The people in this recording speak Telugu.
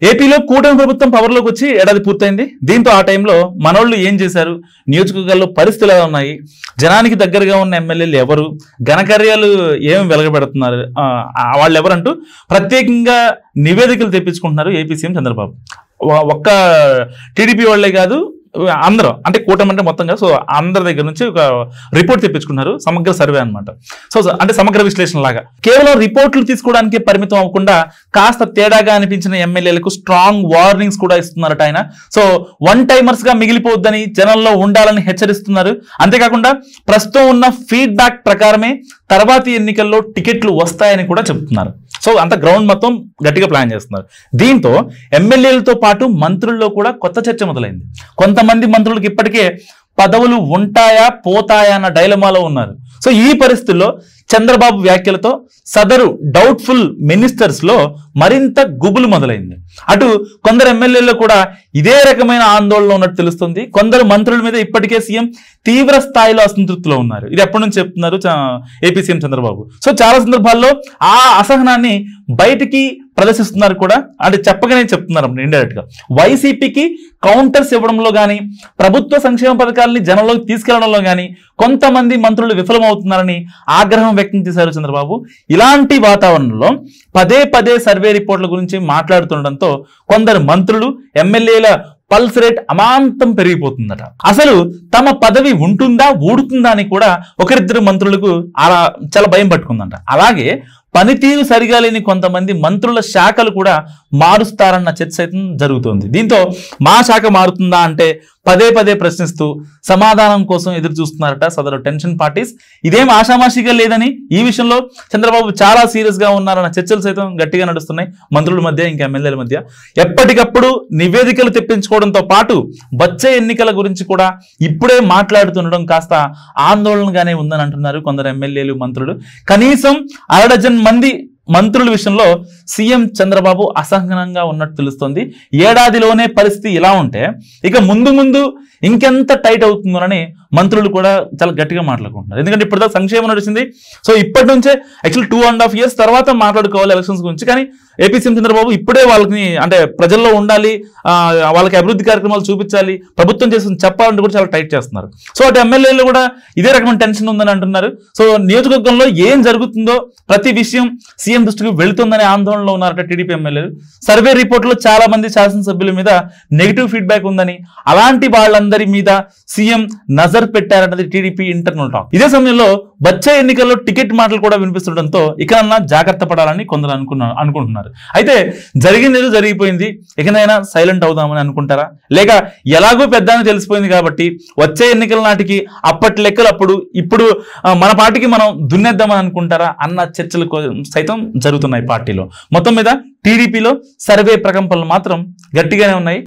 ఏపీలో కూటమి ప్రభుత్వం పవర్లోకి వచ్చి ఏడాది పూర్తయింది. దీంతో ఆ టైంలో మనోళ్ళు ఏం చేశారు, నియోజకవర్గాల్లో పరిస్థితులు ఎలా ఉన్నాయి, జనానికి దగ్గరగా ఉన్న ఎమ్మెల్యేలు ఎవరు, ఘనకార్యాలు ఏమి వెలగబెడుతున్నారు, వాళ్ళు ఎవరంటూ ప్రత్యేకంగా నివేదికలు తెప్పించుకుంటున్నారు ఏపీ సీఎం చంద్రబాబు. ఒక్క టీడీపీ వాళ్లే కాదు, అందరూ అంటే కూటమి అంటే మొత్తంగా సో అందరి దగ్గర నుంచి ఒక రిపోర్ట్ తెప్పించుకున్నారు, సమగ్ర సర్వే అనమాట. సో అంటే సమగ్ర విశ్లేషణ లాగా కేవలం రిపోర్ట్లు తీసుకోవడానికి పరిమితం అవ్వకుండా కాస్త తేడాగా అనిపించిన ఎమ్మెల్యేలకు స్ట్రాంగ్ వార్నింగ్స్ కూడా ఇస్తున్నారట ఆయన. సో వన్ టైమర్స్ గా మిగిలిపోవద్దని, జనంలో ఉండాలని హెచ్చరిస్తున్నారు. అంతేకాకుండా ప్రస్తుతం ఉన్న ఫీడ్బ్యాక్ ప్రకారమే తర్వాతి ఎన్నికల్లో టికెట్లు వస్తాయని కూడా చెబుతున్నారు. సో అంత గ్రౌండ్ మొత్తం గట్టిగా ప్లాన్ చేస్తున్నారు. దీంతో ఎమ్మెల్యేలతో పాటు మంత్రుల్లో కూడా కొత్త చర్చ మొదలైంది. కొంతమంది మంత్రులకు ఇప్పటికే పదవులు ఉంటాయా పోతాయా అన్న డైలమాలో ఉన్నారు. సో ఈ పరిస్థితుల్లో చంద్రబాబు వ్యాఖ్యలతో సదరు డౌట్ఫుల్ మినిస్టర్స్ లో మరింత గుబులు మొదలైంది. అటు కొందరు ఎమ్మెల్యేల్లో కూడా ఇదే రకమైన ఆందోళన ఉన్నట్టు తెలుస్తుంది. కొందరు మంత్రుల మీద ఇప్పటికే సీఎం తీవ్ర స్థాయిలో అసంతృప్తిలో ఉన్నారు. ఇది ఎప్పటి నుంచి చెప్తున్నారు ఏపీ సీఎం చంద్రబాబు. సో చాలా సందర్భాల్లో ఆ అసహనాన్ని బయటికి ప్రదర్శిస్తున్నారు కూడా, అంటే చెప్పగానే చెప్తున్నారు ఇండైరెక్ట్ గా. వైసీపీకి కౌంటర్స్ ఇవ్వడంలో కానీ, ప్రభుత్వ సంక్షేమ పథకాలని జనంలోకి తీసుకెళ్లడంలో కానీ కొంతమంది మంత్రులు విఫలమవుతున్నారని ఆగ్రహం వ్యక్తం చేశారు చంద్రబాబు. ఇలాంటి వాతావరణంలో పదే పదే సర్వే రిపోర్ట్ల గురించి మాట్లాడుతుండటంతో కొందరు మంత్రులు ఎమ్మెల్యేల పల్స్ రేట్ అమాంతం పెరిగిపోతుందట. అసలు తమ పదవి ఉంటుందా ఊడుతుందా అని కూడా ఒకరిద్దరు మంత్రులకు అలా చాలా భయం పట్టుకుందంట. అలాగే పనితీరు సరిగా లేని కొంతమంది మంత్రుల శాఖలు కూడా మారుస్తారన్న చర్చ అయితే జరుగుతోంది. దీంతో మా శాఖ మారుతుందా అంటే పదే పదే ప్రశ్నిస్తూ సమాధానం కోసం ఎదురు చూస్తున్నారట సదరు టెన్షన్ పార్టీస్. ఇదేం ఆషామాషిగా లేదని, ఈ విషయంలో చంద్రబాబు చాలా సీరియస్ గా ఉన్నారన్న చర్చలు సైతం గట్టిగా నడుస్తున్నాయి మంత్రుల మధ్య, ఇంకా ఎమ్మెల్యేల మధ్య. ఎప్పటికప్పుడు నివేదికలు తెప్పించుకోవడంతో పాటు వచ్చే ఎన్నికల గురించి కూడా ఇప్పుడే మాట్లాడుతుండడం కాస్త ఆందోళనగానే ఉందని అంటున్నారు కొందరు ఎమ్మెల్యేలు, మంత్రులు. కనీసం అరడజన్ మంది మంత్రుల విషయంలో సీఎం చంద్రబాబు అసహనంగా ఉన్నట్టు తెలుస్తోంది. ఏడాదిలోనే పరిస్థితి ఇలా ఉంటే ఇక ముందు ముందు ఇంకెంత టైట్ అవుతుందోనని మంత్రులు కూడా చాలా గట్టిగా మాట్లాడుకుంటున్నారు. ఎందుకంటే ఇప్పటిదా సంక్షేమం నడిచింది. సో ఇప్పటి నుంచే యాక్చువల్లీ 2.5 years తర్వాత మాట్లాడుకోవాలి ఎలక్షన్స్ గురించి. కానీ ఏపీ సీఎం చంద్రబాబు ఇప్పుడే వాళ్ళని అంటే ప్రజల్లో ఉండాలి, వాళ్ళకి అభివృద్ధి కార్యక్రమాలు చూపించాలి, ప్రభుత్వం చేస్తుంది చెప్పాలంటే కూడా చాలా టైట్ చేస్తున్నారు. సో అటు ఎమ్మెల్యేలు కూడా ఇదే రకమైన టెన్షన్ ఉందని అంటున్నారు. సో నియోజకవర్గంలో ఏం జరుగుతుందో ప్రతి విషయం సీఎం దృష్టికి వెళుతుందనే ఆందోళనలో ఉన్నారట టీడీపీ ఎమ్మెల్యేలు. సర్వే రిపోర్టులో చాలా మంది శాసనసభ్యుల మీద నెగిటివ్ ఫీడ్బ్యాక్ ఉందని, అలాంటి వాళ్ళందరి మీద సీఎం నజర్ పెట్టారన్నది టీడీపీ ఇంటర్నల్ టాక్. ఇదే సమయంలో వచ్చే ఎన్నికల్లో టికెట్ మాటలు కూడా వినిపిస్తుండటంతో ఇకనన్నా జాగ్రత్త పడాలని కొందరు అనుకుంటున్నారు. అయితే జరిగింది ఏదో జరిగిపోయింది, ఇకనైనా సైలెంట్ అవుదామని అనుకుంటారా, లేక ఎలాగో పెద్ద అని తెలిసిపోయింది కాబట్టి వచ్చే ఎన్నికల నాటికి అప్పటి లెక్కలు అప్పుడు, ఇప్పుడు మన పార్టీకి మనం దున్నేద్దామని అనుకుంటారా అన్న చర్చలు సైతం జరుగుతున్నాయి పార్టీలో. మొత్తం మీద టీడీపీలో సర్వే ప్రకంపనలు మాత్రం గట్టిగానే ఉన్నాయి.